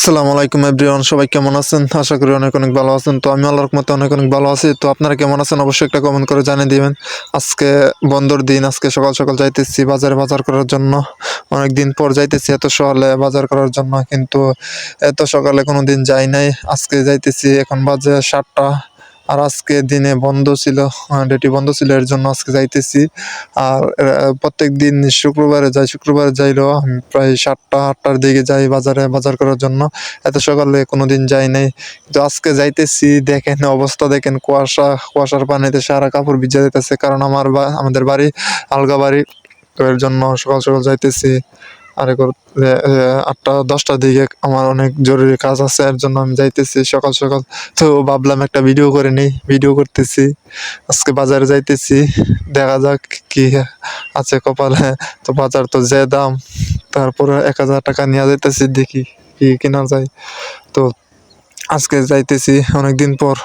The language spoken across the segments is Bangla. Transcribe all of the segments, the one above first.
আসসালামু আলাইকুম এভরিওয়ান, সবাই কেমন আছেন? আশা করি অনেক অনেক ভালো আছেন। তো আমি আল্লাহর রহমতে অনেক অনেক ভালো আছি। তো আপনারা কেমন আছেন অবশ্যই একটা কমেন্ট করে জানিয়ে দিবেন। আজকে বন্ধর দিন, আজকে সকাল সকাল যাইতেছি বাজারে বাজার করার জন্য। অনেক দিন পর যাইতেছি এত সকালে বাজার করার জন্য, কিন্তু এত সকালে কোনো দিন যাই নাই। আজকে যাইতেছি, এখন বাজে 7টা। আর আজকে দিনে বন্ধ ছিল, ডিউটি বন্ধ ছিল, এর জন্য আজকে যাইতেছি। আর প্রত্যেক দিন শুক্রবারে যাই, শুক্রবারে যাইলেও আমি প্রায় 7টা 8টার দিকে যাই বাজারে বাজার করার জন্য। এত সকালে কোনোদিন যাই নাই, কিন্তু আজকে যাইতেছি। দেখেন অবস্থা, দেখেন কুয়াশার পানিতে সারা কাপড় ভিজে যাইতেছে, কারণ আমাদের বাড়ি আলগা বাড়ি। তো এর জন্য সকাল সকাল যাইতেছি। আর 8টা 10টার দিকে আমার অনেক জরুরি কাজ আছে, এর জন্য আমি যাইতেছি সকাল সকাল। তো ভাবলাম একটা ভিডিও করে নিই, ভিডিও করতেছি। আজকে বাজারে যাইতেছি, দেখা যাক কি আছে কপালে। তো বাজার তো যে দাম, তারপরে 1000 টাকা নিয়ে যাইতেছি, দেখি কি কেনা যায়। তো আজকে যাইতেছি অনেকদিন পর।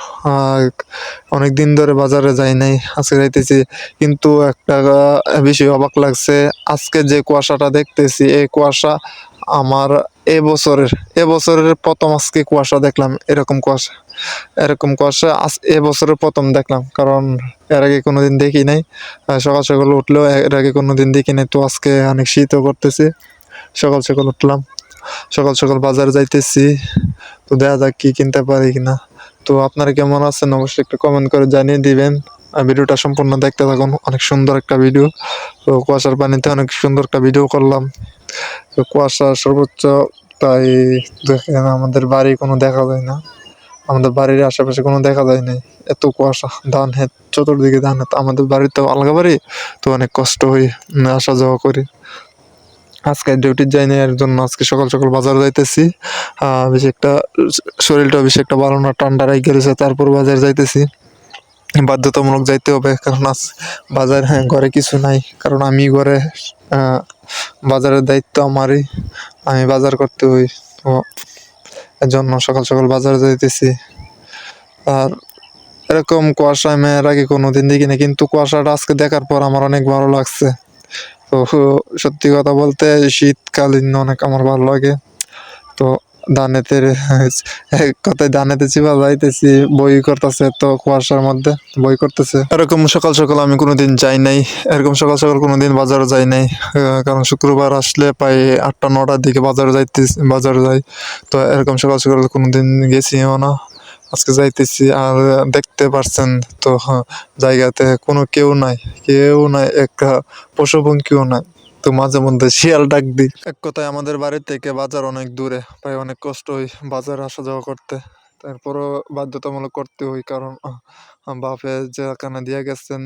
অনেকদিন ধরে বাজারে যাই নাই, আজকে যাইতেছি। কিন্তু একটা বেশি অবাক লাগছে, আজকে যে কুয়াশাটা দেখতেছি, এই কুয়াশা আমার এবছরের প্রথম আজকে কুয়াশা দেখলাম। এরকম কুয়াশা এবছরের প্রথম দেখলাম, কারণ এর আগে কোনোদিন দেখি নাই। সকাল সকাল উঠলেও এর আগে কোনোদিন দেখি নাই। তো আজকে অনেক শীতও করতেছে, সকাল সকাল উঠলাম, সকাল সকাল বাজারে যাইতেছি। তো দেখা যাক কি কিনতে পারি কিনা। তো আপনারা কেমন আছেন অবশ্যই একটু কমেন্ট করে জানিয়ে দিবেন। আর ভিডিওটা সম্পূর্ণ দেখতে থাকুন, অনেক সুন্দর একটা ভিডিও। তো কুয়াশার পানিতে অনেক সুন্দর একটা ভিডিও করলাম। তো কুয়াশা সর্বোচ্চ তাই, দেখেন আমাদের বাড়ি কোনো দেখা যায় না, আমাদের বাড়ির আশেপাশে কোনো দেখা যায় নাই, এত কুয়াশা। ধান ক্ষেত চতুর্দিকে, ধান ক্ষেত। আমাদের বাড়িতে আলগা বাড়ি, তো অনেক কষ্ট হয়ে আসা যাওয়া করি। আজকে ডিউটি যাই না, এর জন্য আজকে সকাল সকাল বাজার যাইতেছি। বেশি একটা শরীরটা বেশি একটা ভালো না, ঠান্ডা রাইখা রয়েছে, তারপর বাজার যাইতেছি। বাধ্যতামূলক যাইতে হবে, কারণ আজ বাজার, হ্যাঁ, ঘরে কিছু নাই, কারণ আমি ঘরে আহ, বাজারের দায়িত্ব আমারই, আমি বাজার করতে হই। তো এর জন্য সকাল সকাল বাজারে যাইতেছি। আর এরকম কুয়াশা আমি এর আগে কোনোদিন দেখিনি, কিন্তু কুয়াশাটা আজকে দেখার পর আমার অনেক ভালো লাগছে। তো সত্যি কথা বলতে শীতকালীন অনেক আমার ভালো লাগে। তো ধানেতে এক কথায় ধানেতে চিপা যাইতেছি, বই করতেছে, তো কুয়াশার মধ্যে বই করতেছে। এরকম সকাল সকাল আমি কোনোদিন যাই নাই, এরকম সকাল সকাল কোনোদিন বাজারে যাই নাই। কারণ শুক্রবার আসলে প্রায় 8টা 9টার দিকে বাজারে যাই। তো এরকম সকাল সকাল কোনোদিন গেছিও না, আজকে যাইতেছি। আর দেখতে পারছেন তো, জায়গাতে কোনো কেউ নাই, একটা পশু পঙ্খীও নাই। তো মাঝে মধ্যে শিয়াল ডাক দিই। এক কথায় আমাদের বাড়ি থেকে বাজার অনেক দূরে, তাই অনেক কষ্ট হয় বাজারে আসা যাওয়া করতে। তারপরও বাধ্যতামূলক করতে হয়, কারণ বাপে যেখানে দিয়ে গেছেন